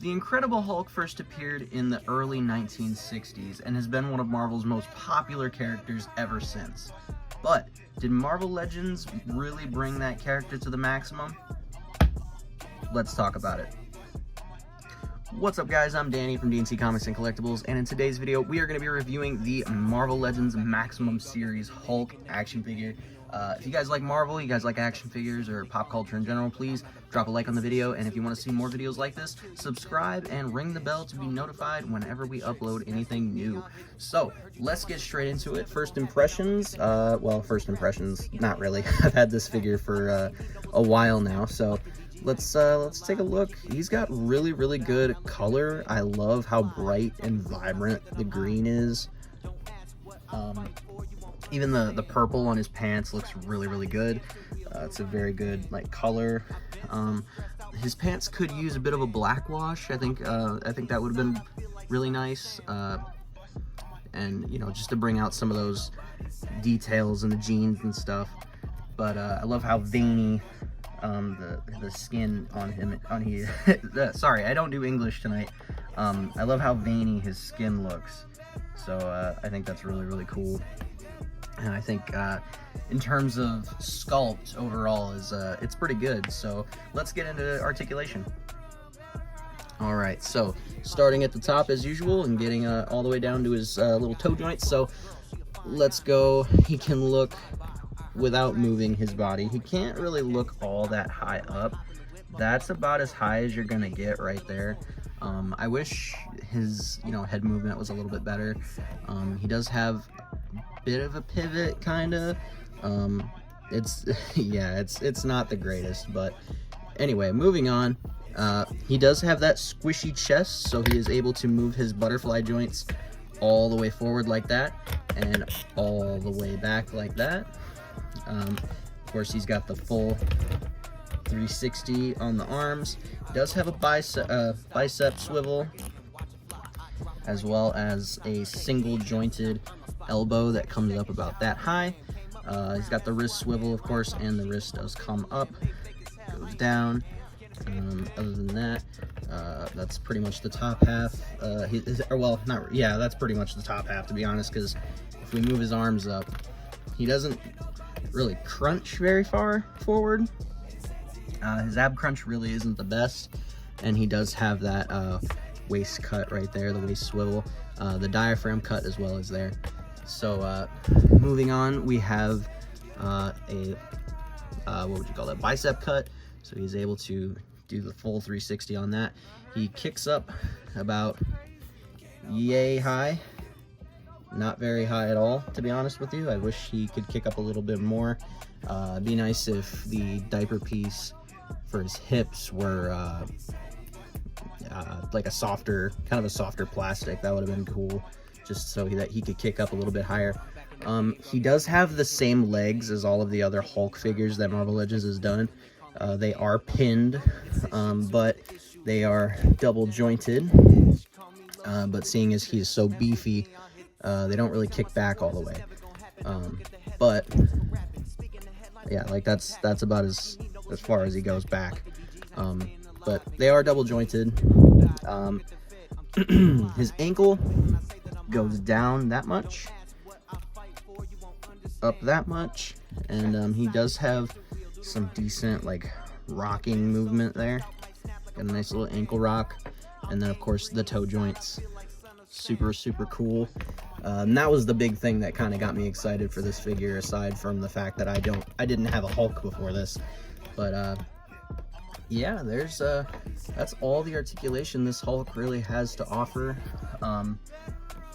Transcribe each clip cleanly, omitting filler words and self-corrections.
The Incredible Hulk first appeared in the early 1960s and has been one of Marvel's most popular characters ever since. But did Marvel Legends really bring that character to the maximum? Let's talk about it. What's up guys, I'm Danny from DNC Comics and Collectibles, and in today's video we are going to be reviewing the Marvel Legends Maximum Series Hulk action figure. If you guys like Marvel, you guys like action figures or pop culture in general, please drop a like on the video, and if you want to see more videos like this, subscribe and ring the bell to be notified whenever we upload anything new. So let's get straight into it. First impressions, first impressions, not really. I've had this figure for a while now, so let's take a look. He's got really good color. I love how bright and vibrant the green is. Even the purple on his pants looks really good. It's a very good color. His pants could use a bit of a black wash. I think that would have been really nice. And just to bring out some of those details in the jeans and stuff. But I love how veiny the skin on him sorry, I don't do English tonight. I love how veiny his skin looks. So I think that's really cool. And I think in terms of sculpt overall it's pretty good. So let's get into articulation. All right, so starting at the top as usual and getting all the way down to his little toe joints. So let's go. He can look without moving his body. He can't really look all that high up. That's about as high as you're gonna get right there. I wish his head movement was a little bit better. He does have bit of a pivot, kind of. It's it's not the greatest, but anyway, moving on. He does have that squishy chest, so he is able to move his butterfly joints all the way forward like that and all the way back like that. Of course, he's got the full 360 on the arms. He does have a bicep swivel, as well as a single jointed elbow that comes up about that high. He's got the wrist swivel, of course, and the wrist does come up, goes down. Other than that, that's pretty much the top half. That's pretty much the top half, to be honest, because if we move his arms up, he doesn't really crunch very far forward. His ab crunch really isn't the best, and he does have that waist cut right there, the waist swivel. The diaphragm cut as well is there. So moving on, we have bicep cut. So he's able to do the full 360 on that. He kicks up about yay high. Not very high at all, to be honest with you. I wish he could kick up a little bit more. It'd be nice if the diaper piece for his hips were like a softer plastic. That would have been cool, just so that he could kick up a little bit higher. He does have the same legs as all of the other Hulk figures that Marvel Legends has done. They are pinned, but they are double jointed. But seeing as he is so beefy, they don't really kick back all the way. But yeah, that's about as far as he goes back. But they are double jointed. His ankle goes down that much, up that much, and he does have some decent rocking movement there. Got a nice little ankle rock, and then of course the toe joints, super cool. And that was the big thing that kind of got me excited for this figure, aside from the fact that I didn't have a Hulk before this. But yeah, that's all the articulation this Hulk really has to offer.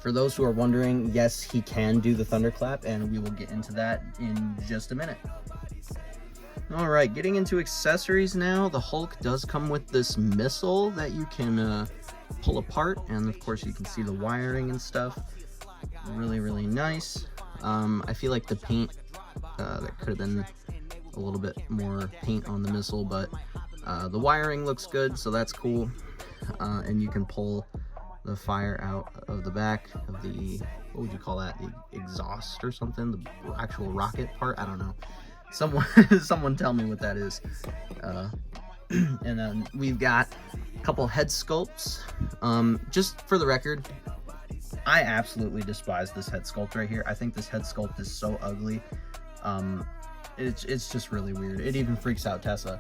For those who are wondering, yes, he can do the thunderclap, and we will get into that in just a minute. Alright, getting into accessories now. The Hulk does come with this missile that you can pull apart, and of course you can see the wiring and stuff. Really nice. I feel like the paint, there could have been a little bit more paint on the missile, but the wiring looks good, so that's cool. And you can pull the fire out of the back of the, what would you call that, the exhaust or something, the actual rocket part. I don't know, someone tell me what that is. And then we've got a couple head sculpts. Just for the record, I absolutely despise this head sculpt right here. I think this head sculpt is so ugly. It's just really weird. It even freaks out Tessa.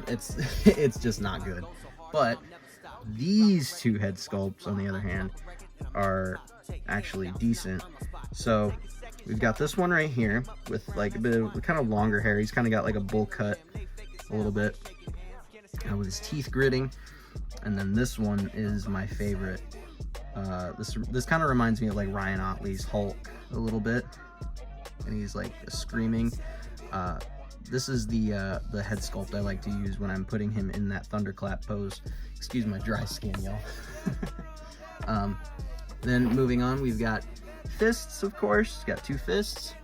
It's just not good. But these two head sculpts, on the other hand, are actually decent. So we've got this one right here with like a bit of kind of longer hair. He's kind of got like a bowl cut a little bit, with his teeth gritting. And then this one is my favorite. This kind of reminds me of like Ryan Otley's Hulk a little bit, and he's like screaming. This is the head sculpt I like to use when I'm putting him in that thunderclap pose. Excuse my dry skin, y'all. Then moving on, we've got fists, of course. He's got two fists,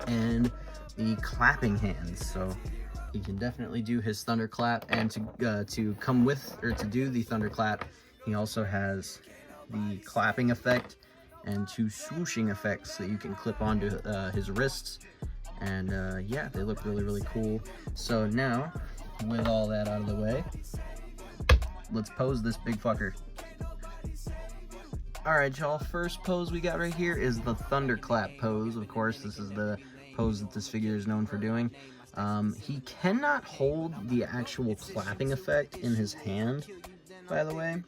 and the clapping hands. So he can definitely do his thunderclap, and to come with, or to do the thunderclap, he also has the clapping effect and two swooshing effects that you can clip onto his wrists. And yeah, they look really, really cool. So now, with all that out of the way, let's pose this big fucker. Alright, y'all, first pose we got right here is the thunderclap pose. Of course, this is the pose that this figure is known for doing. He cannot hold the actual clapping effect in his hand, by the way,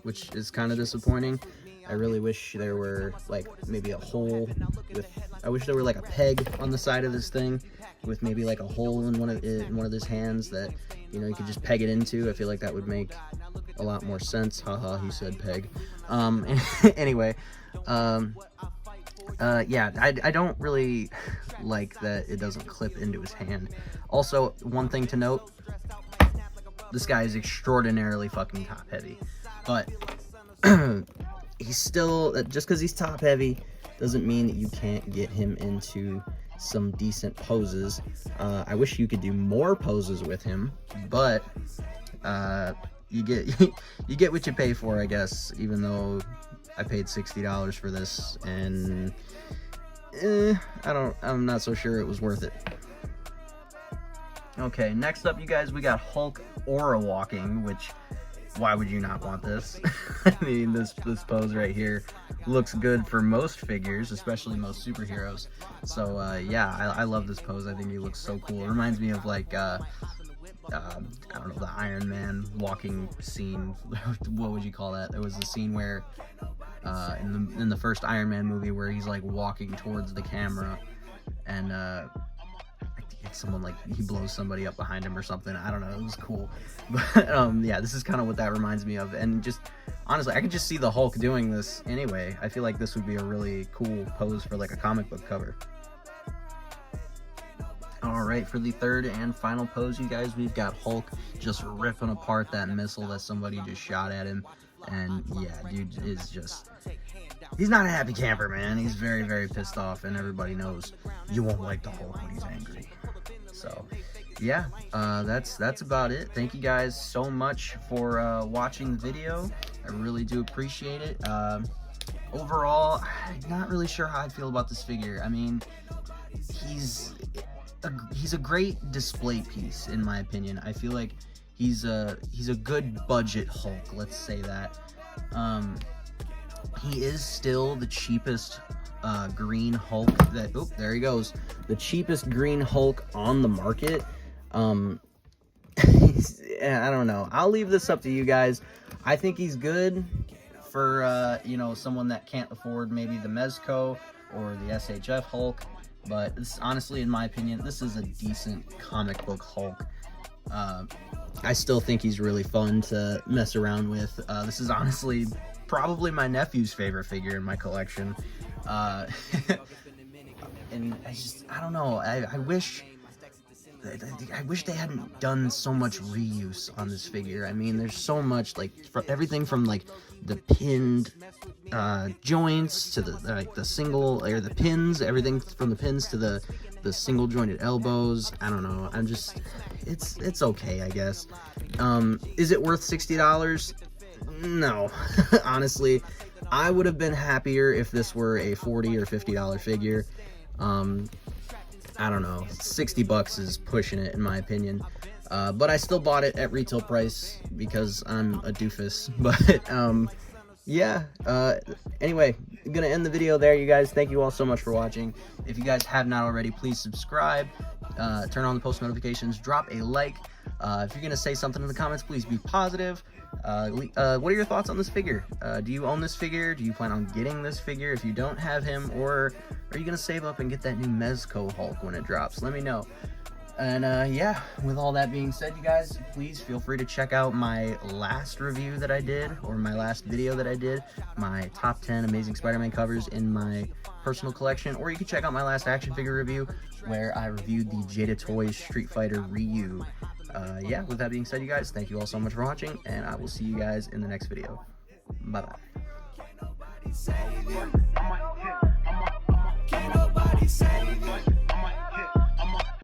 which is kind of disappointing. I really wish there were like maybe a hole with, I wish there were like a peg on the side of this thing with maybe like a hole in one of his hands that, you know, you could just peg it into. I feel like that would make a lot more sense. Haha, he said peg. Anyway, yeah, I don't really like that it doesn't clip into his hand. Also, one thing to note, this guy is extraordinarily fucking top heavy, but he's still, just because he's top heavy doesn't mean that you can't get him into some decent poses. I wish you could do more poses with him, but you get what you pay for, I guess, even though I paid $60 for this, and I'm not so sure it was worth it. Okay, next up, you guys, we got Hulk aura walking, which, why would you not want this? I mean, this pose right here looks good for most figures, especially most superheroes. So yeah, I love this pose. I think he looks so cool. It reminds me of like I don't know, the Iron Man walking scene. What would you call that? There was a scene where in the first Iron Man movie where he's like walking towards the camera, and someone, like, he blows somebody up behind him or something. I don't know, it was cool. But yeah, this is kind of what that reminds me of. And just honestly, I could just see the Hulk doing this anyway. I feel like this would be a really cool pose for like a comic book cover. Alright, for the third and final pose, you guys, we've got Hulk just ripping apart that missile that somebody just shot at him. And yeah, dude is just, he's not a happy camper, man. He's very, very pissed off, and everybody knows you won't like the Hulk when he's angry. So yeah, that's about it. Thank you guys so much for watching the video. I really do appreciate it. Overall, I'm not really sure how I feel about this figure. I mean, he's a great display piece, in my opinion. I feel like he's a good budget Hulk, let's say that. He is still the cheapest green Hulk that, oh, there he goes, the cheapest green Hulk on the market. I don't know, I'll leave this up to you guys. I think he's good for you know, someone that can't afford maybe the Mezco or the SHF Hulk, but this, honestly, in my opinion, this is a decent comic book Hulk. I still think he's really fun to mess around with. This is honestly probably my nephew's favorite figure in my collection. And I don't know, I wish they hadn't done so much reuse on this figure. I mean, there's so much, like, everything from like the pinned joints to the single, or the pins, everything from the pins to the single jointed elbows. I don't know, I'm just, it's okay, I guess. Is it worth $60? No. Honestly, I would have been happier if this were a $40 or $50 figure. I don't know, $60 is pushing it, in my opinion. But I still bought it at retail price because I'm a doofus. But yeah, anyway, I'm gonna end the video there, you guys. Thank you all so much for watching. If you guys have not already, please subscribe, turn on the post notifications, drop a like. If you're gonna say something in the comments, please be positive. What are your thoughts on this figure? Do you own this figure? Do you plan on getting this figure if you don't have him? Or are you gonna save up and get that new Mezco Hulk when it drops? Let me know. And yeah, with all that being said, you guys, please feel free to check out my last review that I did, or my last video that I did, my top 10 Amazing Spider-Man covers in my personal collection, or you can check out my last action figure review where I reviewed the Jada Toys Street Fighter Ryu. Yeah, with that being said, you guys, thank you all so much for watching, and I will see you guys in the next video. Bye-bye. Can't nobody save you.